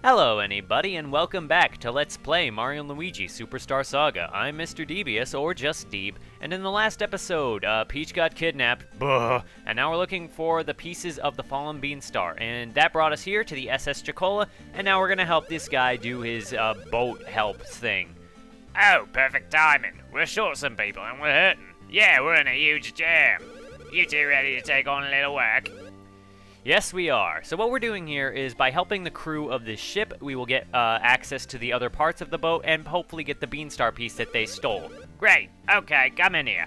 Hello anybody, and welcome back to Let's Play Mario & Luigi Superstar Saga. I'm Mr. Devious, or just Deeb, and in the last episode, Peach got kidnapped, and now we're looking for the pieces of the fallen Beanstar, and that brought us here to the SS Chuckola, and now we're gonna help this guy do his, boat help thing. Oh, perfect timing. We're short some people and we're hurting. Yeah, we're in a huge jam. You two ready to take on a little work? Yes, we are. So what we're doing here is by helping the crew of this ship, we will get access to the other parts of the boat and hopefully get the Beanstar piece that they stole. Great. Okay, come in here.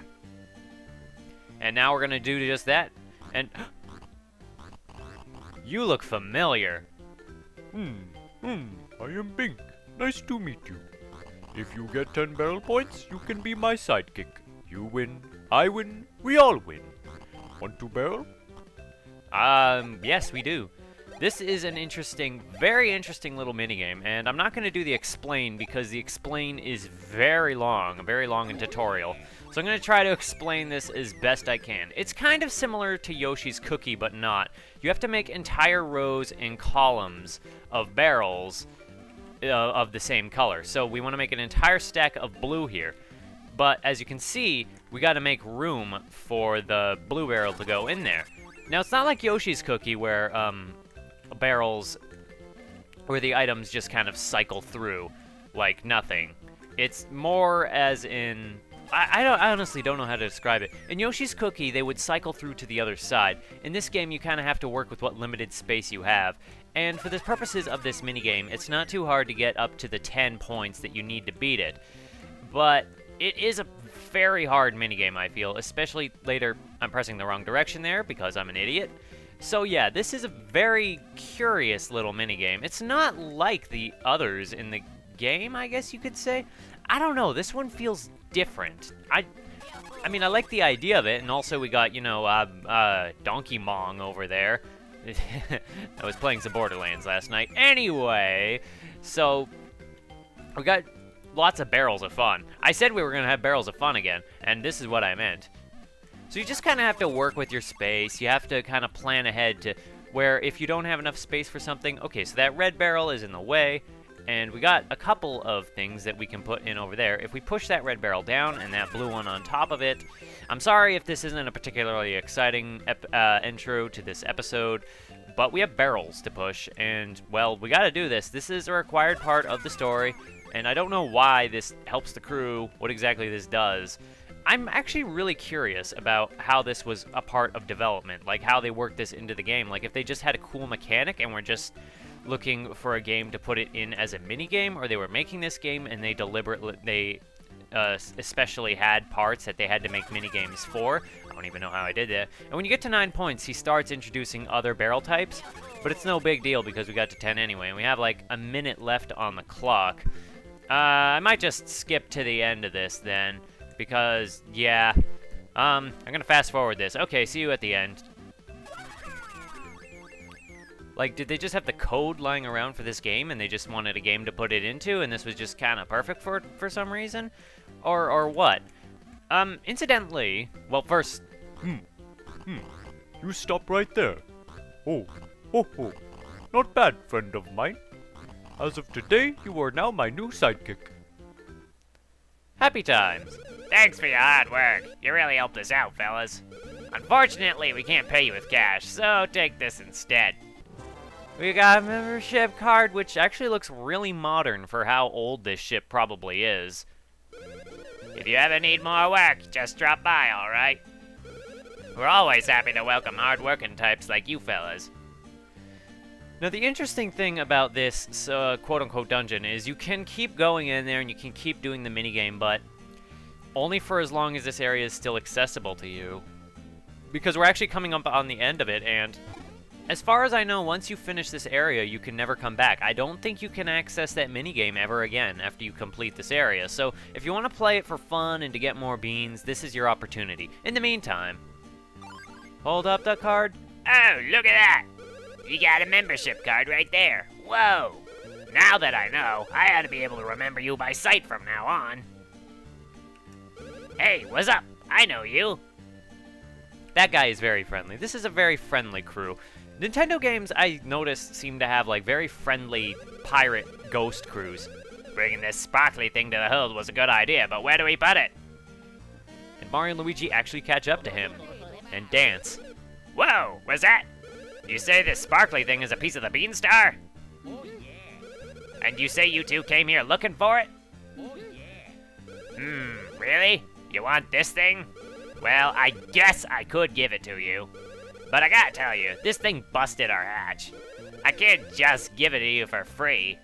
And now we're gonna do just that. And you look familiar. I am Bink. Nice to meet you. If you get 10 barrel points, you can be my sidekick. You win, I win, we all win. Want to barrel? Yes, we do. This is an interesting, very interesting little minigame, and I'm not going to do the explain because the explain is very long in tutorial. So I'm going to try to explain this as best I can. It's kind of similar to Yoshi's Cookie, but not. You have to make entire rows and columns of barrels of the same color. So we want to make an entire stack of blue here. But as you can see, we got to make room for the blue barrel to go in there. Now, it's not like Yoshi's Cookie where barrels, where the items just kind of cycle through like nothing. It's more as in, I honestly don't know how to describe it. In Yoshi's Cookie, they would cycle through to the other side. In this game, you kind of have to work with what limited space you have. And for the purposes of this minigame, it's not too hard to get up to the 10 points that you need to beat it. But it is a very hard minigame, I feel, especially later. I'm pressing the wrong direction there because I'm an idiot. So yeah, this is a very curious little minigame. It's not like the others in the game, I guess you could say. I don't know, this one feels different. I mean, I like the idea of it, and also we got, you know, Donkey Mong over there. I was playing some Borderlands last night. Anyway, so we got lots of barrels of fun. I said we were going to have barrels of fun again, and this is what I meant. So you just kind of have to work with your space. You have to kind of plan ahead to where if you don't have enough space for something, okay, so that red barrel is in the way, and we got a couple of things that we can put in over there. If we push that red barrel down and that blue one on top of it, I'm sorry if this isn't a particularly exciting intro to this episode, but we have barrels to push, and, well, we got to do this. This is a required part of the story, and I don't know why this helps the crew, what exactly this does. I'm actually really curious about how this was a part of development, like how they worked this into the game. Like if they just had a cool mechanic and were just looking for a game to put it in as a mini-game, or they were making this game and they deliberately, especially had parts that they had to make mini-games for. I don't even know how I did that. And when you get to 9 points, he starts introducing other barrel types, but it's no big deal because we got to 10 anyway, and we have like a minute left on the clock. I might just skip to the end of this then, because, yeah, I'm gonna fast forward this. Okay, see you at the end. Like, did they just have the code lying around for this game, and they just wanted a game to put it into, and this was just kind of perfect for it for some reason? Or what? Incidentally, well, first... You stop right there. Oh, not bad, friend of mine. As of today, you are now my new sidekick. Happy times. Thanks for your hard work. You really helped us out, fellas. Unfortunately, we can't pay you with cash, so take this instead. We got a membership card, which actually looks really modern for how old this ship probably is. If you ever need more work, just drop by, alright? We're always happy to welcome hard-working types like you fellas. Now, the interesting thing about this quote-unquote dungeon is you can keep going in there and you can keep doing the minigame, but only for as long as this area is still accessible to you. Because we're actually coming up on the end of it, and as far as I know, once you finish this area, you can never come back. I don't think you can access that minigame ever again after you complete this area. So if you want to play it for fun and to get more beans, this is your opportunity. In the meantime, hold up the card. Oh, look at that! You got a membership card right there. Whoa! Now that I know, I ought to be able to remember you by sight from now on. Hey, what's up? I know you. That guy is very friendly. This is a very friendly crew. Nintendo games, I noticed, seem to have, like, very friendly pirate ghost crews. Bringing this sparkly thing to the hood was a good idea, but where do we put it? And Mario and Luigi actually catch up to him and dance. Whoa, was that? You say this sparkly thing is a piece of the Beanstar? And you say you two came here looking for it? Really? You want this thing? Well, I guess I could give it to you. But I gotta tell you, this thing busted our hatch. I can't just give it to you for free.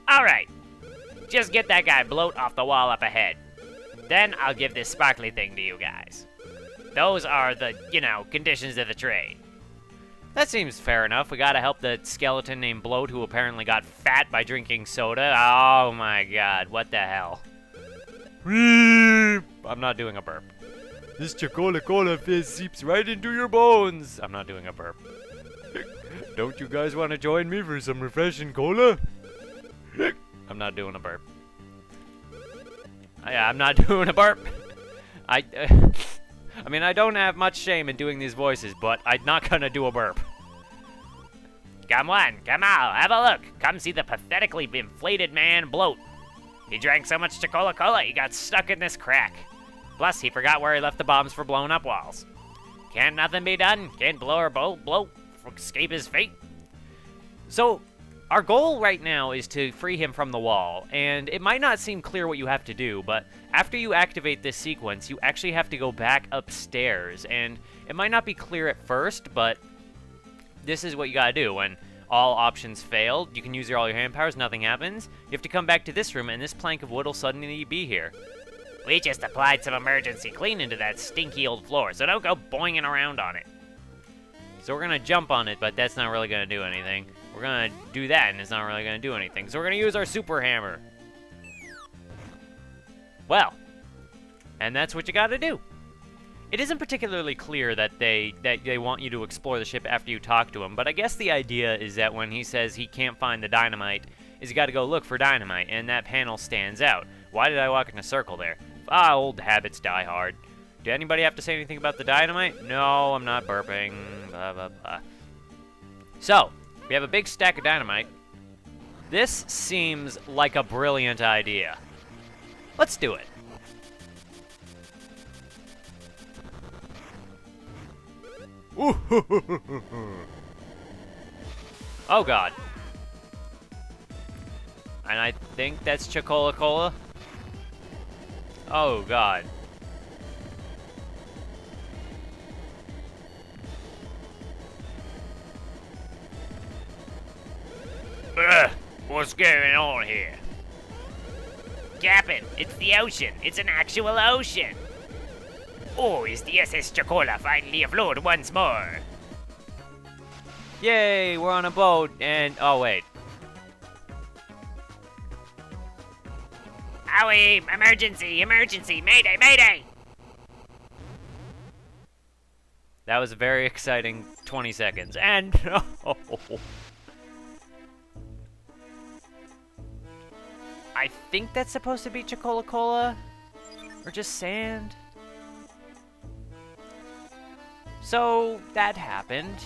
Alright, just get that guy bloat off the wall up ahead. Then I'll give this sparkly thing to you guys. Those are the, conditions of the trade. That seems fair enough. We gotta help the skeleton named Bloat who apparently got fat by drinking soda. Oh my god, what the hell? I'm not doing a burp. This Chuckola cola fizz seeps right into your bones. I'm not doing a burp. Don't you guys want to join me for some refreshing cola? I'm not doing a burp. Yeah, I'm not doing a burp. I mean, I don't have much shame in doing these voices, but I'm not gonna do a burp. Come on, have a look. Come see the pathetically inflated man Bloat. He drank so much Chuckola cola, he got stuck in this crack. Plus, he forgot where he left the bombs for blowing up walls. Can't nothing be done. Can't Bloat escape his fate. So, our goal right now is to free him from the wall, and it might not seem clear what you have to do, but after you activate this sequence, you actually have to go back upstairs, and it might not be clear at first, but this is what you gotta do. When all options failed, you can use all your hand powers, nothing happens. You have to come back to this room, and this plank of wood will suddenly be here. We just applied some emergency cleaning to that stinky old floor, so don't go boinging around on it. So we're gonna jump on it, but that's not really gonna do anything. We're gonna do that, and it's not really gonna do anything. So we're gonna use our super hammer. Well, and that's what you gotta do. It isn't particularly clear that they want you to explore the ship after you talk to him, but I guess the idea is that when he says he can't find the dynamite, is you gotta go look for dynamite, and that panel stands out. Why did I walk in a circle there? Old habits die hard. Did anybody have to say anything about the dynamite? No, I'm not burping. Blah, blah, blah. So, we have a big stack of dynamite. This seems like a brilliant idea. Let's do it. Oh god. And I think that's Chuckola cola. Oh god. What's going on here? Captain, it's the ocean. It's an actual ocean. Oh, is the SS Chuckola finally afloat once more? Yay, we're on a boat, and oh wait. Owie, emergency, mayday! That was a very exciting 20 seconds, and I think that's supposed to be Chuckola cola, or just sand. So that happened.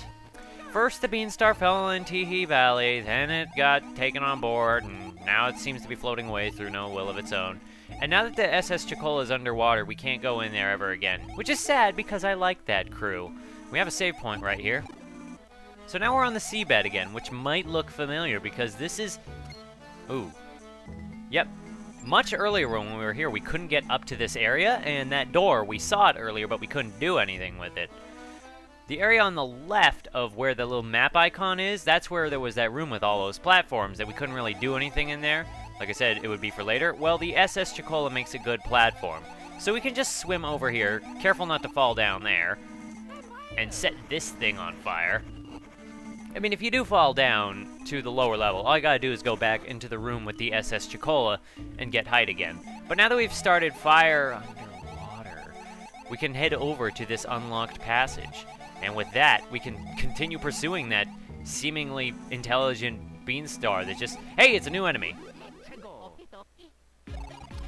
First, the Beanstar fell in Teehee Valley, then it got taken on board, and now it seems to be floating away through no will of its own. And now that the SS Chuckola is underwater, we can't go in there ever again. Which is sad, because I like that crew. We have a save point right here. So now we're on the seabed again, which might look familiar, because this is... Ooh. Yep. Much earlier when we were here, we couldn't get up to this area, and that door, we saw it earlier, but we couldn't do anything with it. The area on the left of where the little map icon is, that's where there was that room with all those platforms that we couldn't really do anything in there. Like I said, it would be for later. Well, the SS Chuckola makes a good platform. So we can just swim over here, careful not to fall down there, and set this thing on fire. I mean, if you do fall down to the lower level, all you gotta do is go back into the room with the SS Chuckola and get height again. But now that we've started fire underwater, we can head over to this unlocked passage. And with that, we can continue pursuing that seemingly intelligent Beanstar that just... Hey, it's a new enemy!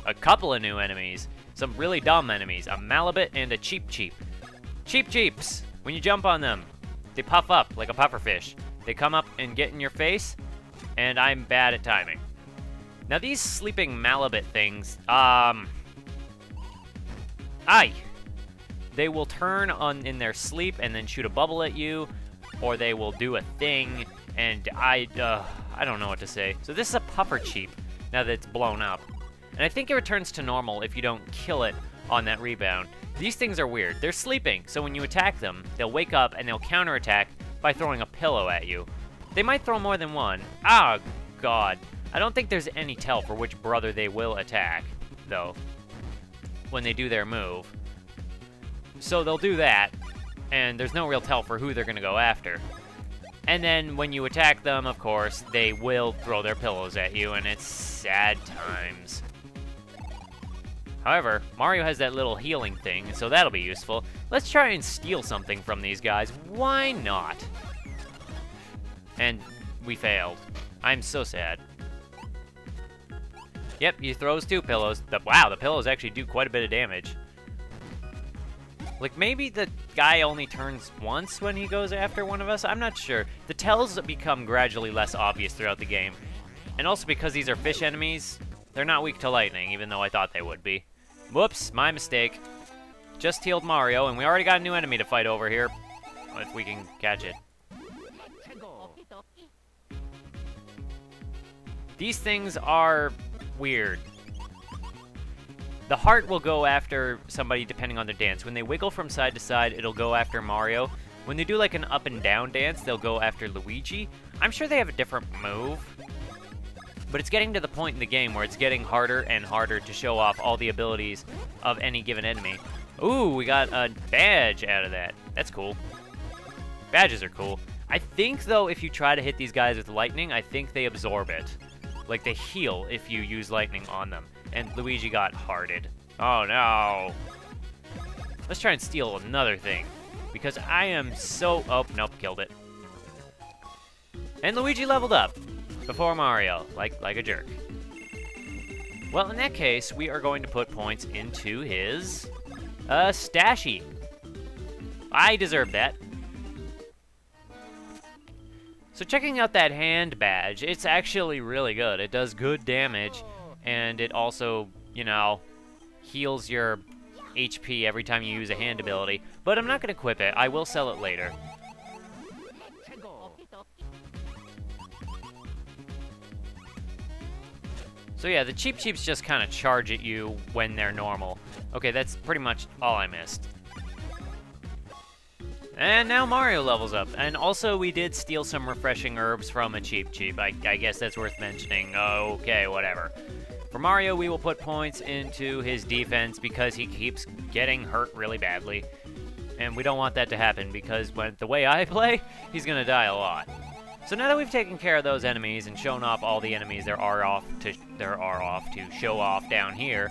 A couple of new enemies. Some really dumb enemies. A Malabit and a Cheep Cheep. Cheep Cheeps! When you jump on them, they puff up like a pufferfish. They come up and get in your face, and I'm bad at timing. Now these sleeping Malabit things, they will turn on in their sleep and then shoot a bubble at you, or they will do a thing, and I don't know what to say. So this is a puffer cheap, now that it's blown up. And I think it returns to normal if you don't kill it on that rebound. These things are weird. They're sleeping, so when you attack them, they'll wake up and they'll counterattack by throwing a pillow at you. They might throw more than one. Oh, God. I don't think there's any tell for which brother they will attack, though, when they do their move. So they'll do that, and there's no real tell for who they're going to go after. And then when you attack them, of course, they will throw their pillows at you, and it's sad times. However, Mario has that little healing thing, so that'll be useful. Let's try and steal something from these guys. Why not? And we failed. I'm so sad. Yep, he throws 2 pillows. Wow, the pillows actually do quite a bit of damage. Like, maybe the guy only turns once when he goes after one of us? I'm not sure. The tells become gradually less obvious throughout the game. And also because these are fish enemies, they're not weak to lightning, even though I thought they would be. Whoops, my mistake. Just healed Mario, and we already got a new enemy to fight over here. If we can catch it. These things are weird. The heart will go after somebody depending on their dance. When they wiggle from side to side, it'll go after Mario. When they do like an up and down dance, they'll go after Luigi. I'm sure they have a different move. But it's getting to the point in the game where it's getting harder and harder to show off all the abilities of any given enemy. Ooh, we got a badge out of that. That's cool. Badges are cool. I think, though, if you try to hit these guys with lightning, I think they absorb it. Like, they heal if you use lightning on them. And Luigi got hearted. Oh, no. Let's try and steal another thing. Because I am so... Oh, nope, killed it. And Luigi leveled up. Before Mario, like a jerk. Well, in that case, we are going to put points into his stashy. I deserve that. So checking out that hand badge, it's actually really good. It does good damage, and it also, you know, heals your HP every time you use a hand ability. But I'm not going to equip it. I will sell it later. So yeah, the Cheep Cheeps just kind of charge at you when they're normal. Okay, that's pretty much all I missed. And now Mario levels up. And also, we did steal some refreshing herbs from a Cheep Cheep. I guess that's worth mentioning. Okay, whatever. For Mario, we will put points into his defense because he keeps getting hurt really badly. And we don't want that to happen because the way I play, he's going to die a lot. So now that we've taken care of those enemies and shown off all the enemies there are off to show off down here,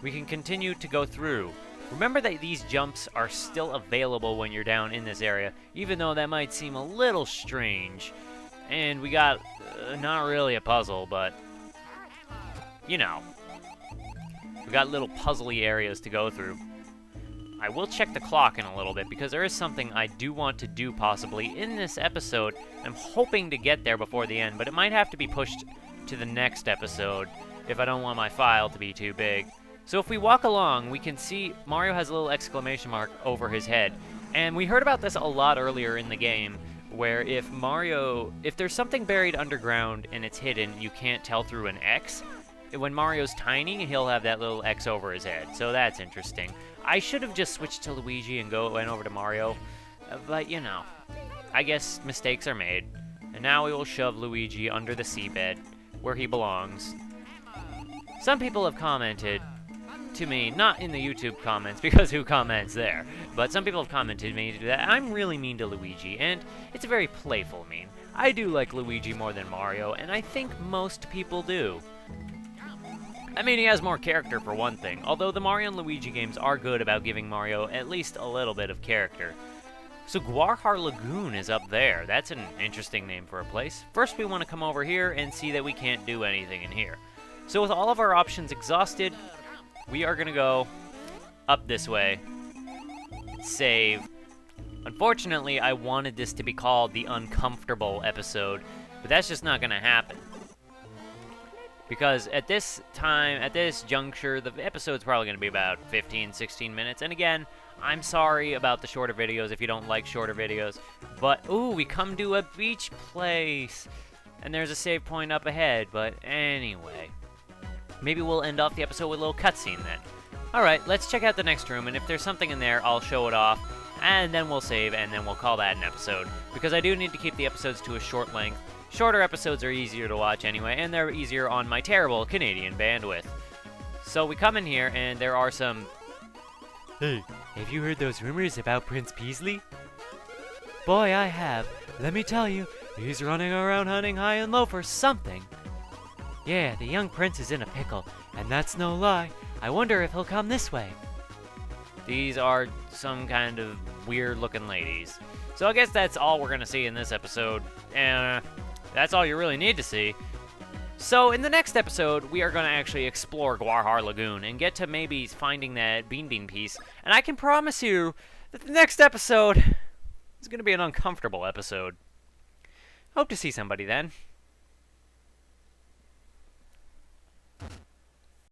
we can continue to go through. Remember that these jumps are still available when you're down in this area, even though that might seem a little strange. And we got, not really a puzzle, but, you know. We got little puzzly areas to go through. I will check the clock in a little bit because there is something I do want to do possibly in this episode. I'm hoping to get there before the end, but it might have to be pushed to the next episode if I don't want my file to be too big. So if we walk along, we can see Mario has a little exclamation mark over his head. And we heard about this a lot earlier in the game, where if there's something buried underground and it's hidden, you can't tell through an X. When Mario's tiny, he'll have that little X over his head, so that's interesting. I should have just switched to Luigi and went over to Mario, but you know, I guess mistakes are made. And now we will shove Luigi under the seabed, where he belongs. Some people have commented to me, not in the YouTube comments, because who comments there, but some people have commented to me that I'm really mean to Luigi, and it's a very playful mean. I do like Luigi more than Mario, and I think most people do. I mean, he has more character for one thing, although the Mario and Luigi games are good about giving Mario at least a little bit of character. So Guarhar Lagoon is up there. That's an interesting name for a place. First, we want to come over here and see that we can't do anything in here. So with all of our options exhausted, we are going to go up this way, save, Unfortunately, I wanted this to be called the uncomfortable episode, but that's just not going to happen. Because at this time, at this juncture, the episode's probably going to be about 15, 16 minutes. And again, I'm sorry about the shorter videos if you don't like shorter videos. But, ooh, we come to a beach place. And there's a save point up ahead. But anyway, maybe we'll end off the episode with a little cutscene then. Alright, let's check out the next room. And if there's something in there, I'll show it off. And then we'll save, and then we'll call that an episode. Because I do need to keep the episodes to a short length. Shorter episodes are easier to watch anyway, and they're easier on my terrible Canadian bandwidth. So we come in here, and there are some... Hey, have you heard those rumors about Prince Peasley? Boy, I have. Let me tell you, he's running around hunting high and low for something. Yeah, the young prince is in a pickle, and that's no lie. I wonder if he'll come this way. These are some kind of weird-looking ladies. So I guess that's all we're going to see in this episode. That's all you really need to see. So in the next episode, we are going to actually explore Guarhar Lagoon and get to maybe finding that Bean piece. And I can promise you that the next episode is going to be an uncomfortable episode. Hope to see somebody then.